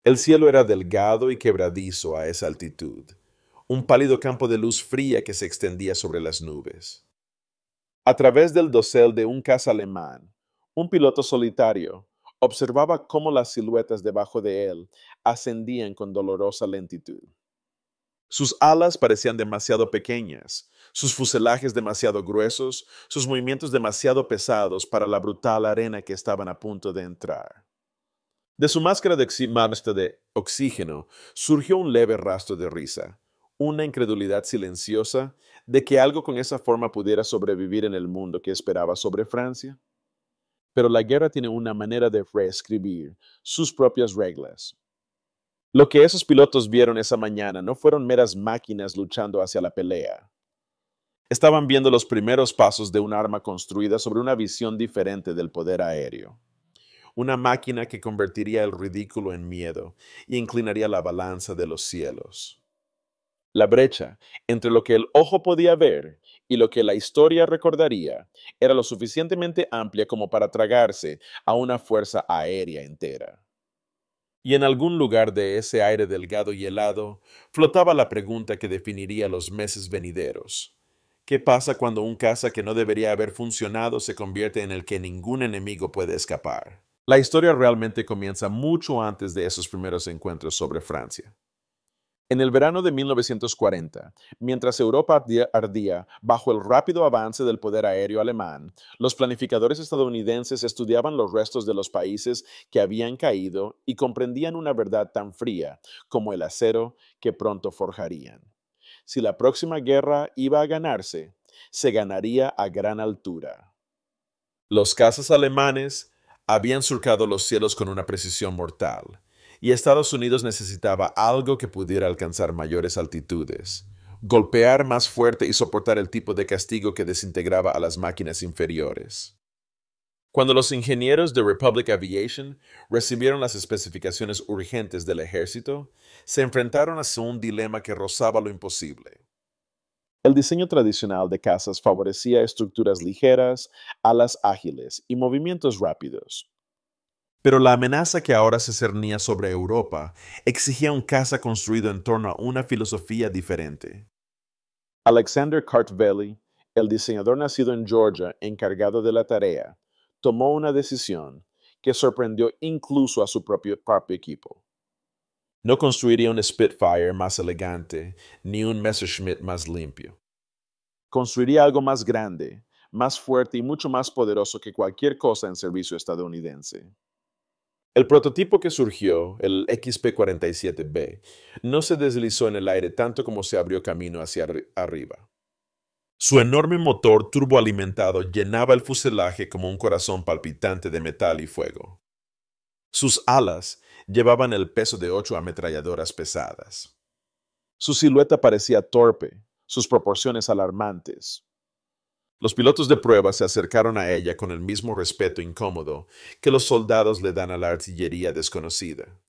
El cielo era delgado y quebradizo a esa altitud, un pálido campo de luz fría que se extendía sobre las nubes. A través del dosel de un caza alemán, un piloto solitario observaba cómo las siluetas debajo de él ascendían con dolorosa lentitud. Sus alas parecían demasiado pequeñas, sus fuselajes demasiado gruesos, sus movimientos demasiado pesados para la brutal arena que estaban a punto de entrar. De su máscara de oxígeno surgió un leve rastro de risa, una incredulidad silenciosa de que algo con esa forma pudiera sobrevivir en el mundo que esperaba sobre Francia. Pero la guerra tiene una manera de reescribir sus propias reglas. Lo que esos pilotos vieron esa mañana no fueron meras máquinas luchando hacia la pelea. Estaban viendo los primeros pasos de un arma construida sobre una visión diferente del poder aéreo. Una máquina que convertiría el ridículo en miedo y inclinaría la balanza de los cielos. La brecha entre lo que el ojo podía ver y lo que la historia recordaría era lo suficientemente amplia como para tragarse a una fuerza aérea entera. Y en algún lugar de ese aire delgado y helado flotaba la pregunta que definiría los meses venideros. ¿Qué pasa cuando un caza que no debería haber funcionado se convierte en el que ningún enemigo puede escapar? La historia realmente comienza mucho antes de esos primeros encuentros sobre Francia. En el verano de 1940, mientras Europa ardía bajo el rápido avance del poder aéreo alemán, los planificadores estadounidenses estudiaban los restos de los países que habían caído y comprendían una verdad tan fría como el acero que pronto forjarían. Si la próxima guerra iba a ganarse, se ganaría a gran altura. Los cazas alemanes habían surcado los cielos con una precisión mortal, y Estados Unidos necesitaba algo que pudiera alcanzar mayores altitudes, golpear más fuerte y soportar el tipo de castigo que desintegraba a las máquinas inferiores. Cuando los ingenieros de Republic Aviation recibieron las especificaciones urgentes del ejército, se enfrentaron a un dilema que rozaba lo imposible. El diseño tradicional de cazas favorecía estructuras ligeras, alas ágiles y movimientos rápidos. Pero la amenaza que ahora se cernía sobre Europa exigía un caza construido en torno a una filosofía diferente. Alexander Kartveli, el diseñador nacido en Georgia encargado de la tarea, tomó una decisión que sorprendió incluso a su propio equipo. No construiría un Spitfire más elegante ni un Messerschmitt más limpio. Construiría algo más grande, más fuerte y mucho más poderoso que cualquier cosa en servicio estadounidense. El prototipo que surgió, el XP-47B, no se deslizó en el aire tanto como se abrió camino hacia arriba. Su enorme motor turboalimentado llenaba el fuselaje como un corazón palpitante de metal y fuego. Sus alas llevaban el peso de 8 ametralladoras pesadas. Su silueta parecía torpe, sus proporciones alarmantes. Los pilotos de prueba se acercaron a ella con el mismo respeto incómodo que los soldados le dan a la artillería desconocida.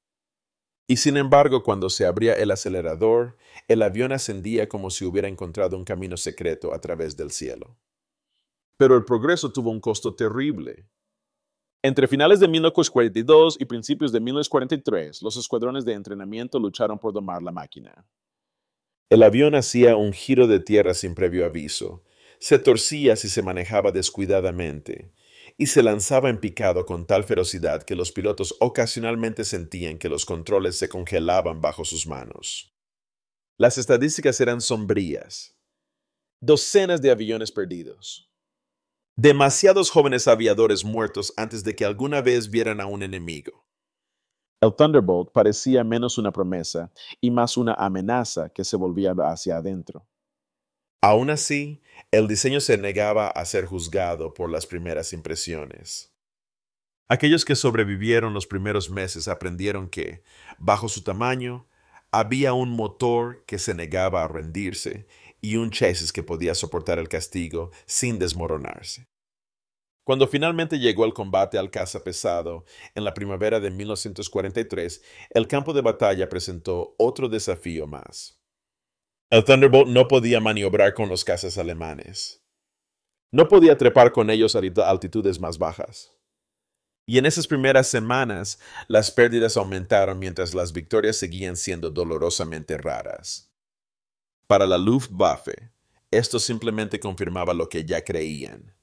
Y sin embargo, cuando se abría el acelerador, el avión ascendía como si hubiera encontrado un camino secreto a través del cielo. Pero el progreso tuvo un costo terrible. Entre finales de 1942 y principios de 1943, los escuadrones de entrenamiento lucharon por domar la máquina. El avión hacía un giro de tierra sin previo aviso, se torcía si se manejaba descuidadamente, y se lanzaba en picado con tal ferocidad que los pilotos ocasionalmente sentían que los controles se congelaban bajo sus manos. Las estadísticas eran sombrías. Docenas de aviones perdidos. Demasiados jóvenes aviadores muertos antes de que alguna vez vieran a un enemigo. El Thunderbolt parecía menos una promesa y más una amenaza que se volvía hacia adentro. Aún así, el diseño se negaba a ser juzgado por las primeras impresiones. Aquellos que sobrevivieron los primeros meses aprendieron que, bajo su tamaño, había un motor que se negaba a rendirse y un chasis que podía soportar el castigo sin desmoronarse. Cuando finalmente llegó el combate al caza pesado, en la primavera de 1943, el campo de batalla presentó otro desafío más. El Thunderbolt no podía maniobrar con los cazas alemanes. No podía trepar con ellos a altitudes más bajas. Y en esas primeras semanas, las pérdidas aumentaron mientras las victorias seguían siendo dolorosamente raras. Para la Luftwaffe, esto simplemente confirmaba lo que ya creían.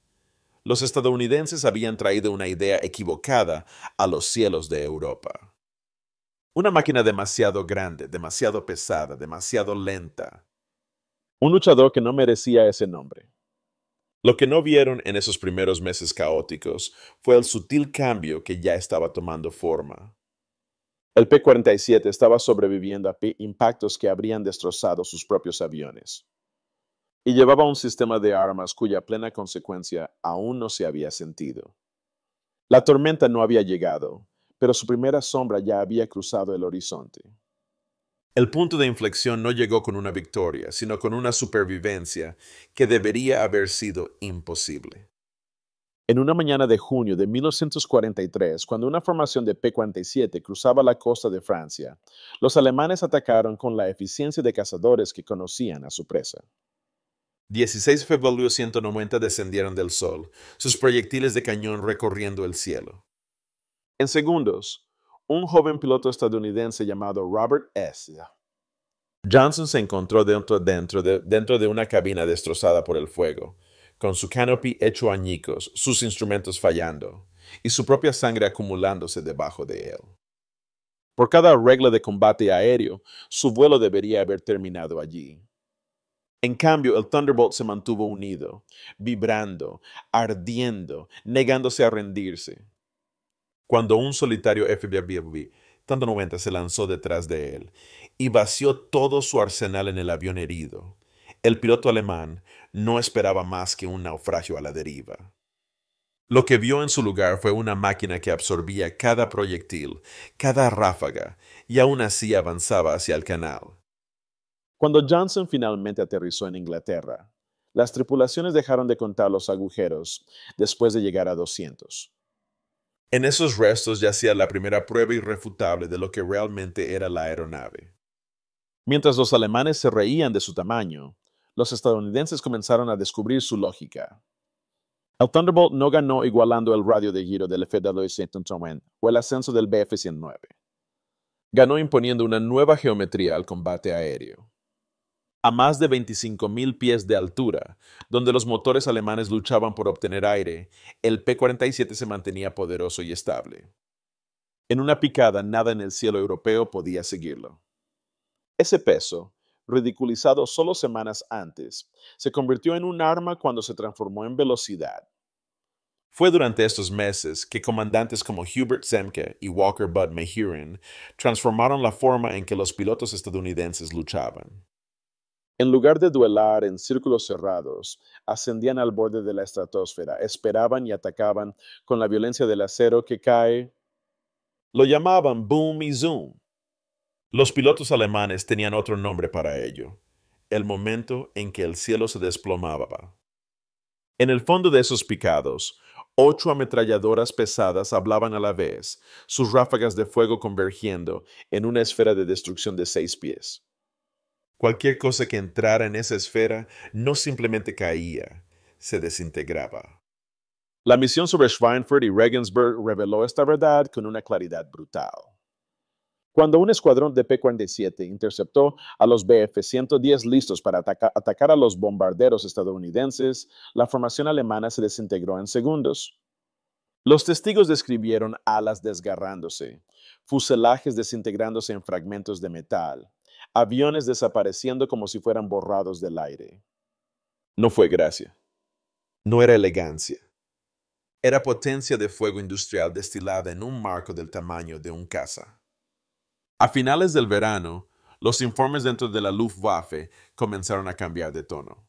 Los estadounidenses habían traído una idea equivocada a los cielos de Europa. Una máquina demasiado grande, demasiado pesada, demasiado lenta. Un luchador que no merecía ese nombre. Lo que no vieron en esos primeros meses caóticos fue el sutil cambio que ya estaba tomando forma. El P-47 estaba sobreviviendo a impactos que habrían destrozado sus propios aviones. Y llevaba un sistema de armas cuya plena consecuencia aún no se había sentido. La tormenta no había llegado, pero su primera sombra ya había cruzado el horizonte. El punto de inflexión no llegó con una victoria, sino con una supervivencia que debería haber sido imposible. En una mañana de junio de 1943, cuando una formación de P-47 cruzaba la costa de Francia, los alemanes atacaron con la eficiencia de cazadores que conocían a su presa. 16 Februario 190 descendieron del sol, sus proyectiles de cañón recorriendo el cielo. En segundos, un joven piloto estadounidense llamado Robert S. Johnson se encontró dentro de una cabina destrozada por el fuego, con su canopy hecho añicos, sus instrumentos fallando, y su propia sangre acumulándose debajo de él. Por cada regla de combate aéreo, su vuelo debería haber terminado allí. En cambio, el Thunderbolt se mantuvo unido, vibrando, ardiendo, negándose a rendirse. Cuando un solitario FBB 190 se lanzó detrás de él y vació todo su arsenal en el avión herido, el piloto alemán no esperaba más que un naufragio a la deriva. Lo que vio en su lugar fue una máquina que absorbía cada proyectil, cada ráfaga, y aún así avanzaba hacia el canal. Cuando Johnson finalmente aterrizó en Inglaterra, las tripulaciones dejaron de contar los agujeros después de llegar a 200. En esos restos yacía la primera prueba irrefutable de lo que realmente era la aeronave. Mientras los alemanes se reían de su tamaño, los estadounidenses comenzaron a descubrir su lógica. El Thunderbolt no ganó igualando el radio de giro del FW-120 o el ascenso del Bf-109. Ganó imponiendo una nueva geometría al combate aéreo. A más de 25.000 pies de altura, donde los motores alemanes luchaban por obtener aire, el P-47 se mantenía poderoso y estable. En una picada, nada en el cielo europeo podía seguirlo. Ese peso, ridiculizado solo semanas antes, se convirtió en un arma cuando se transformó en velocidad. Fue durante estos meses que comandantes como Hubert Semke y Walker Bud Mahurin transformaron la forma en que los pilotos estadounidenses luchaban. En lugar de duelar en círculos cerrados, ascendían al borde de la estratosfera, esperaban y atacaban con la violencia del acero que cae. Lo llamaban boom y zoom. Los pilotos alemanes tenían otro nombre para ello, el momento en que el cielo se desplomaba. En el fondo de esos picados, 8 ametralladoras pesadas hablaban a la vez, sus ráfagas de fuego convergiendo en una esfera de destrucción de 6 pies. Cualquier cosa que entrara en esa esfera no simplemente caía, se desintegraba. La misión sobre Schweinfurt y Regensburg reveló esta verdad con una claridad brutal. Cuando un escuadrón de P-47 interceptó a los Bf-110 listos para atacar a los bombarderos estadounidenses, la formación alemana se desintegró en segundos. Los testigos describieron alas desgarrándose, fuselajes desintegrándose en fragmentos de metal, aviones desapareciendo como si fueran borrados del aire. No fue gracia. No era elegancia. Era potencia de fuego industrial destilada en un marco del tamaño de un caza. A finales del verano, los informes dentro de la Luftwaffe comenzaron a cambiar de tono.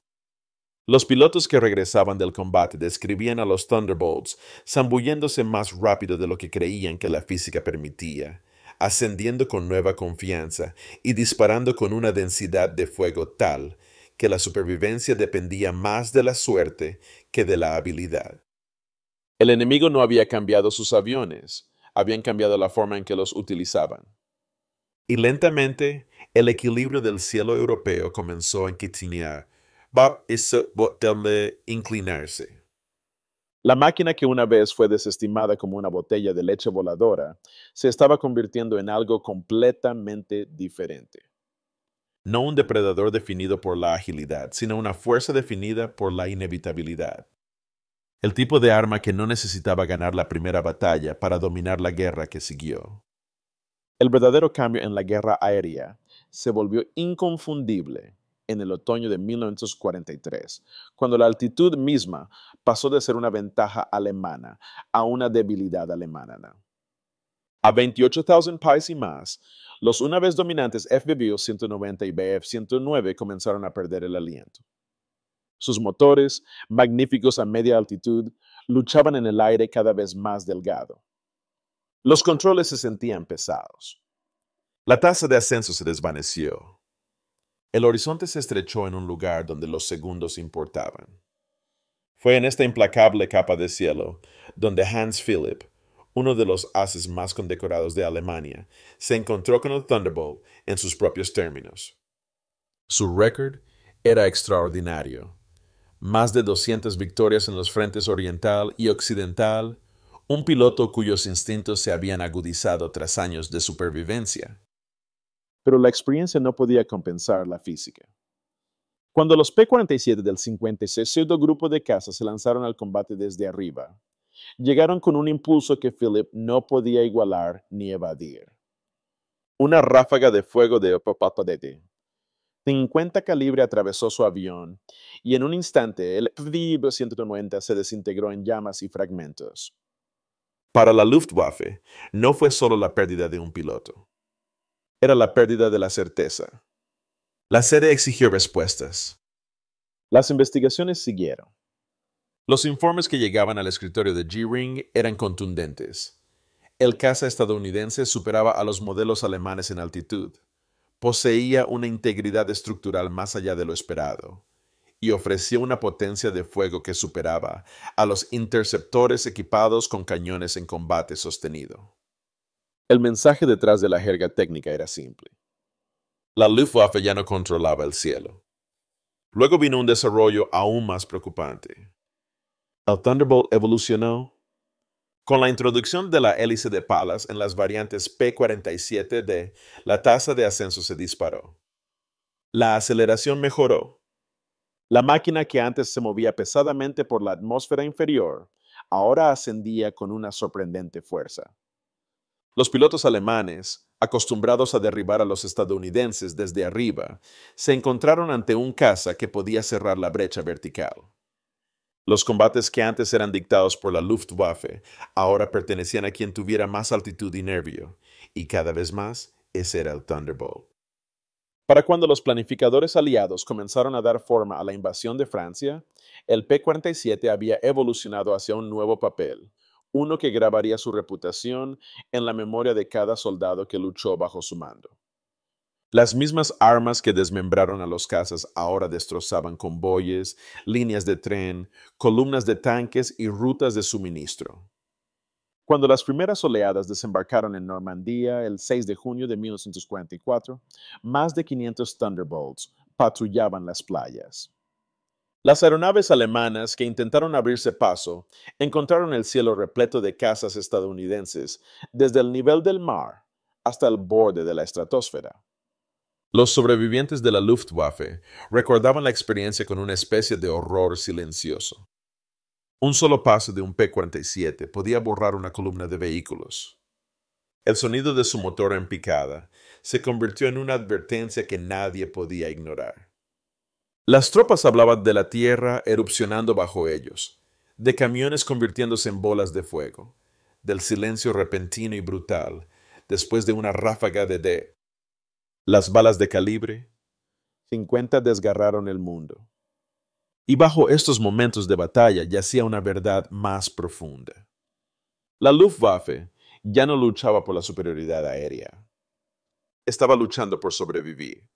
Los pilotos que regresaban del combate describían a los Thunderbolts zambulléndose más rápido de lo que creían que la física permitía, ascendiendo con nueva confianza y disparando con una densidad de fuego tal que la supervivencia dependía más de la suerte que de la habilidad. El enemigo no había cambiado sus aviones, habían cambiado la forma en que los utilizaban. Y lentamente, el equilibrio del cielo europeo comenzó a inclinarse. La máquina que una vez fue desestimada como una botella de leche voladora se estaba convirtiendo en algo completamente diferente. No un depredador definido por la agilidad, sino una fuerza definida por la inevitabilidad. El tipo de arma que no necesitaba ganar la primera batalla para dominar la guerra que siguió. El verdadero cambio en la guerra aérea se volvió inconfundible en el otoño de 1943, cuando la altitud misma pasó de ser una ventaja alemana a una debilidad alemana. A 28,000 pies y más, los una vez dominantes FBU 190 y Bf 109 comenzaron a perder el aliento. Sus motores, magníficos a media altitud, luchaban en el aire cada vez más delgado. Los controles se sentían pesados. La tasa de ascenso se desvaneció. El horizonte se estrechó en un lugar donde los segundos importaban. Fue en esta implacable capa de cielo donde Hans Philipp, uno de los ases más condecorados de Alemania, se encontró con el Thunderbolt en sus propios términos. Su récord era extraordinario. Más de 200 victorias en los frentes oriental y occidental, un piloto cuyos instintos se habían agudizado tras años de supervivencia. Pero la experiencia no podía compensar la física. Cuando los P-47 del 56 pseudogrupo de caza se lanzaron al combate desde arriba, llegaron con un impulso que Philipp no podía igualar ni evadir. Una ráfaga de fuego de Opapadete. 50 calibre atravesó su avión y en un instante el FV-190 se desintegró en llamas y fragmentos. Para la Luftwaffe, no fue solo la pérdida de un piloto. Era la pérdida de la certeza. La serie exigió respuestas. Las investigaciones siguieron. Los informes que llegaban al escritorio de G-Ring eran contundentes. El caza estadounidense superaba a los modelos alemanes en altitud, poseía una integridad estructural más allá de lo esperado, y ofrecía una potencia de fuego que superaba a los interceptores equipados con cañones en combate sostenido. El mensaje detrás de la jerga técnica era simple. La Luftwaffe ya no controlaba el cielo. Luego vino un desarrollo aún más preocupante. El Thunderbolt evolucionó. Con la introducción de la hélice de palas en las variantes P-47D, la tasa de ascenso se disparó. La aceleración mejoró. La máquina que antes se movía pesadamente por la atmósfera inferior, ahora ascendía con una sorprendente fuerza. Los pilotos alemanes, acostumbrados a derribar a los estadounidenses desde arriba, se encontraron ante un caza que podía cerrar la brecha vertical. Los combates que antes eran dictados por la Luftwaffe ahora pertenecían a quien tuviera más altitud y nervio, y cada vez más ese era el Thunderbolt. Para cuando los planificadores aliados comenzaron a dar forma a la invasión de Francia, el P-47 había evolucionado hacia un nuevo papel, uno que grabaría su reputación en la memoria de cada soldado que luchó bajo su mando. Las mismas armas que desmembraron a los cazas ahora destrozaban convoyes, líneas de tren, columnas de tanques y rutas de suministro. Cuando las primeras oleadas desembarcaron en Normandía el 6 de junio de 1944, más de 500 Thunderbolts patrullaban las playas. Las aeronaves alemanas que intentaron abrirse paso encontraron el cielo repleto de cazas estadounidenses desde el nivel del mar hasta el borde de la estratosfera. Los sobrevivientes de la Luftwaffe recordaban la experiencia con una especie de horror silencioso. Un solo paso de un P-47 podía borrar una columna de vehículos. El sonido de su motor en picada se convirtió en una advertencia que nadie podía ignorar. Las tropas hablaban de la tierra erupcionando bajo ellos, de camiones convirtiéndose en bolas de fuego, del silencio repentino y brutal después de una ráfaga de Las balas de calibre 50 desgarraron el mundo. Y bajo estos momentos de batalla yacía una verdad más profunda. La Luftwaffe ya no luchaba por la superioridad aérea. Estaba luchando por sobrevivir.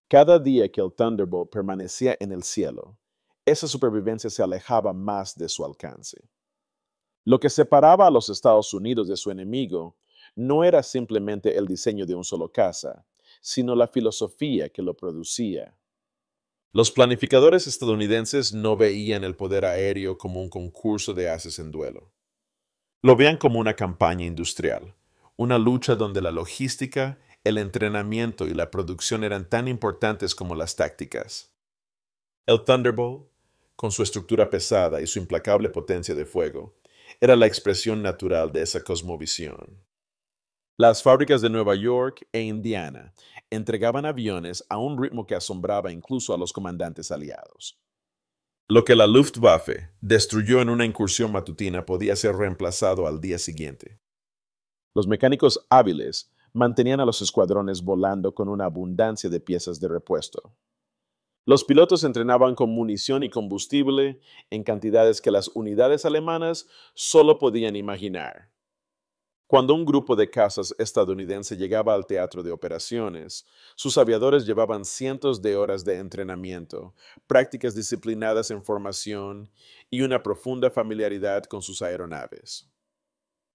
Cada día que el Thunderbolt permanecía en el cielo, esa supervivencia se alejaba más de su alcance. Lo que separaba a los Estados Unidos de su enemigo no era simplemente el diseño de un solo caza, sino la filosofía que lo producía. Los planificadores estadounidenses no veían el poder aéreo como un concurso de haces en duelo. Lo veían como una campaña industrial, una lucha donde la logística, el entrenamiento y la producción eran tan importantes como las tácticas. El Thunderbolt, con su estructura pesada y su implacable potencia de fuego, era la expresión natural de esa cosmovisión. Las fábricas de Nueva York e Indiana entregaban aviones a un ritmo que asombraba incluso a los comandantes aliados. Lo que la Luftwaffe destruyó en una incursión matutina podía ser reemplazado al día siguiente. Los mecánicos hábiles mantenían a los escuadrones volando con una abundancia de piezas de repuesto. Los pilotos entrenaban con munición y combustible en cantidades que las unidades alemanas solo podían imaginar. Cuando un grupo de cazas estadounidense llegaba al teatro de operaciones, sus aviadores llevaban cientos de horas de entrenamiento, prácticas disciplinadas en formación y una profunda familiaridad con sus aeronaves.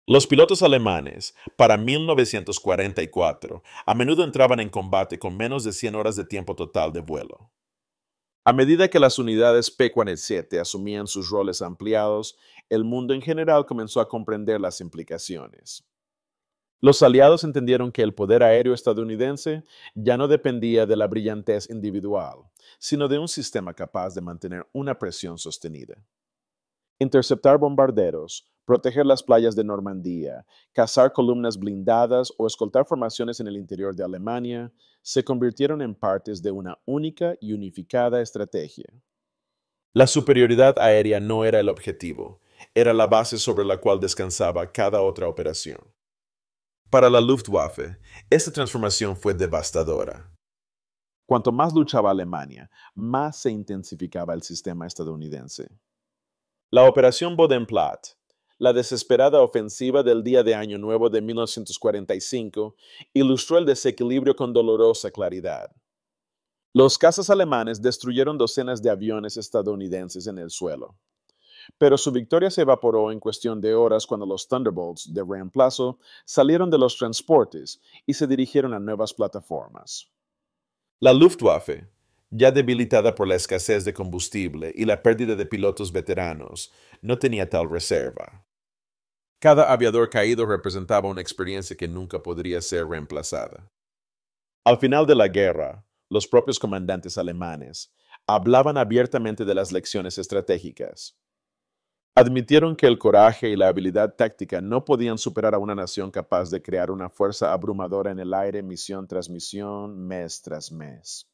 Los pilotos alemanes, para 1944, a menudo entraban en combate con menos de 100 horas de tiempo total de vuelo. A medida que las unidades P-47 asumían sus roles ampliados, el mundo en general comenzó a comprender las implicaciones. Los aliados entendieron que el poder aéreo estadounidense ya no dependía de la brillantez individual, sino de un sistema capaz de mantener una presión sostenida. Interceptar bombarderos, proteger las playas de Normandía, cazar columnas blindadas o escoltar formaciones en el interior de Alemania se convirtieron en partes de una única y unificada estrategia. La superioridad aérea no era el objetivo, era la base sobre la cual descansaba cada otra operación. Para la Luftwaffe, esta transformación fue devastadora. Cuanto más luchaba Alemania, más se intensificaba el sistema estadounidense. La Operación Bodenplatte, la desesperada ofensiva del día de Año Nuevo de 1945, ilustró el desequilibrio con dolorosa claridad. Los cazas alemanes destruyeron docenas de aviones estadounidenses en el suelo, pero su victoria se evaporó en cuestión de horas cuando los Thunderbolts de reemplazo salieron de los transportes y se dirigieron a nuevas plataformas. La Luftwaffe, ya debilitada por la escasez de combustible y la pérdida de pilotos veteranos, no tenía tal reserva. Cada aviador caído representaba una experiencia que nunca podría ser reemplazada. Al final de la guerra, los propios comandantes alemanes hablaban abiertamente de las lecciones estratégicas. Admitieron que el coraje y la habilidad táctica no podían superar a una nación capaz de crear una fuerza abrumadora en el aire misión tras misión, mes tras mes.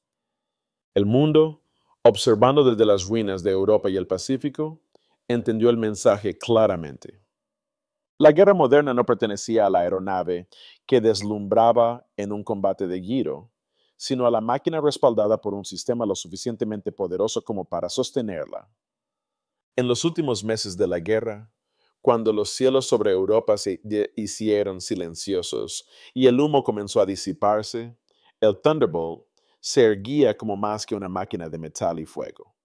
El mundo, observando desde las ruinas de Europa y el Pacífico, entendió el mensaje claramente. La guerra moderna no pertenecía a la aeronave que deslumbraba en un combate de giro, sino a la máquina respaldada por un sistema lo suficientemente poderoso como para sostenerla. En los últimos meses de la guerra, cuando los cielos sobre Europa se hicieron silenciosos y el humo comenzó a disiparse, el Thunderbolt se erguía como más que una máquina de metal y fuego.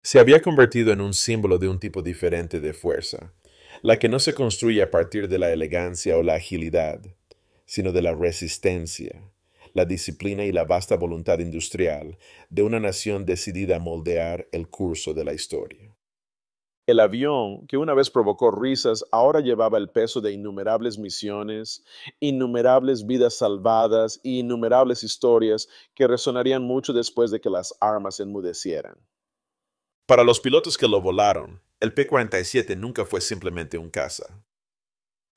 Se había convertido en un símbolo de un tipo diferente de fuerza, la que no se construye a partir de la elegancia o la agilidad, sino de la resistencia, la disciplina y la vasta voluntad industrial de una nación decidida a moldear el curso de la historia. El avión, que una vez provocó risas, ahora llevaba el peso de innumerables misiones, innumerables vidas salvadas y innumerables historias que resonarían mucho después de que las armas enmudecieran. Para los pilotos que lo volaron, el P-47 nunca fue simplemente un caza.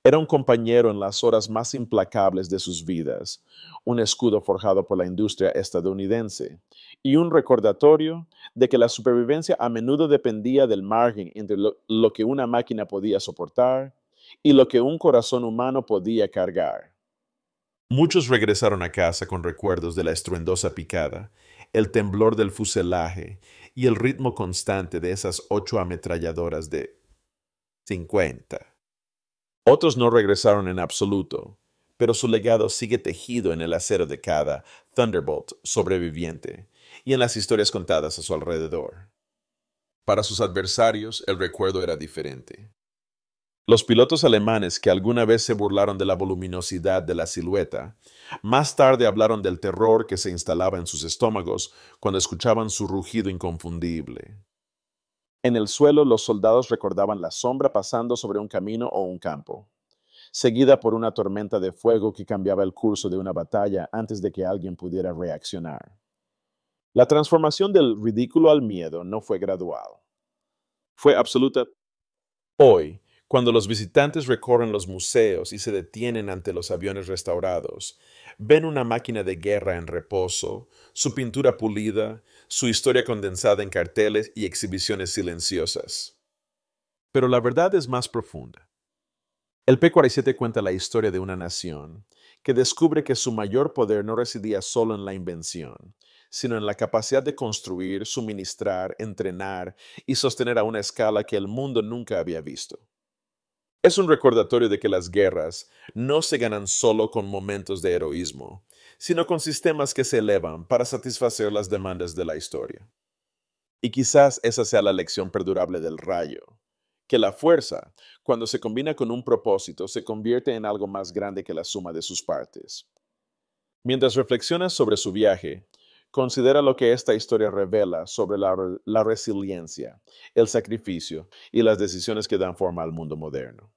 Era un compañero en las horas más implacables de sus vidas, un escudo forjado por la industria estadounidense y un recordatorio de que la supervivencia a menudo dependía del margen entre lo que una máquina podía soportar y lo que un corazón humano podía cargar. Muchos regresaron a casa con recuerdos de la estruendosa picada, el temblor del fuselaje y el ritmo constante de esas 8 ametralladoras de 50. Otros no regresaron en absoluto, pero su legado sigue tejido en el acero de cada Thunderbolt sobreviviente y en las historias contadas a su alrededor. Para sus adversarios, el recuerdo era diferente. Los pilotos alemanes que alguna vez se burlaron de la voluminosidad de la silueta, más tarde hablaron del terror que se instalaba en sus estómagos cuando escuchaban su rugido inconfundible. En el suelo los soldados recordaban la sombra pasando sobre un camino o un campo, seguida por una tormenta de fuego que cambiaba el curso de una batalla antes de que alguien pudiera reaccionar. La transformación del ridículo al miedo no fue gradual. Fue absoluta. Hoy, cuando los visitantes recorren los museos y se detienen ante los aviones restaurados, ven una máquina de guerra en reposo, su pintura pulida, su historia condensada en carteles y exhibiciones silenciosas. Pero la verdad es más profunda. El P-47 cuenta la historia de una nación que descubre que su mayor poder no residía solo en la invención, sino en la capacidad de construir, suministrar, entrenar y sostener a una escala que el mundo nunca había visto. Es un recordatorio de que las guerras no se ganan solo con momentos de heroísmo, sino con sistemas que se elevan para satisfacer las demandas de la historia. Y quizás esa sea la lección perdurable del Rayo, que la fuerza, cuando se combina con un propósito, se convierte en algo más grande que la suma de sus partes. Mientras reflexionas sobre su viaje, considera lo que esta historia revela sobre la resiliencia, el sacrificio y las decisiones que dan forma al mundo moderno.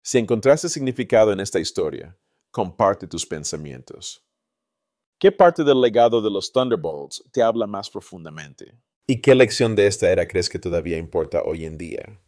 Si encontraste significado en esta historia, comparte tus pensamientos. ¿Qué parte del legado de los Thunderbolts te habla más profundamente? ¿Y qué lección de esta era crees que todavía importa hoy en día?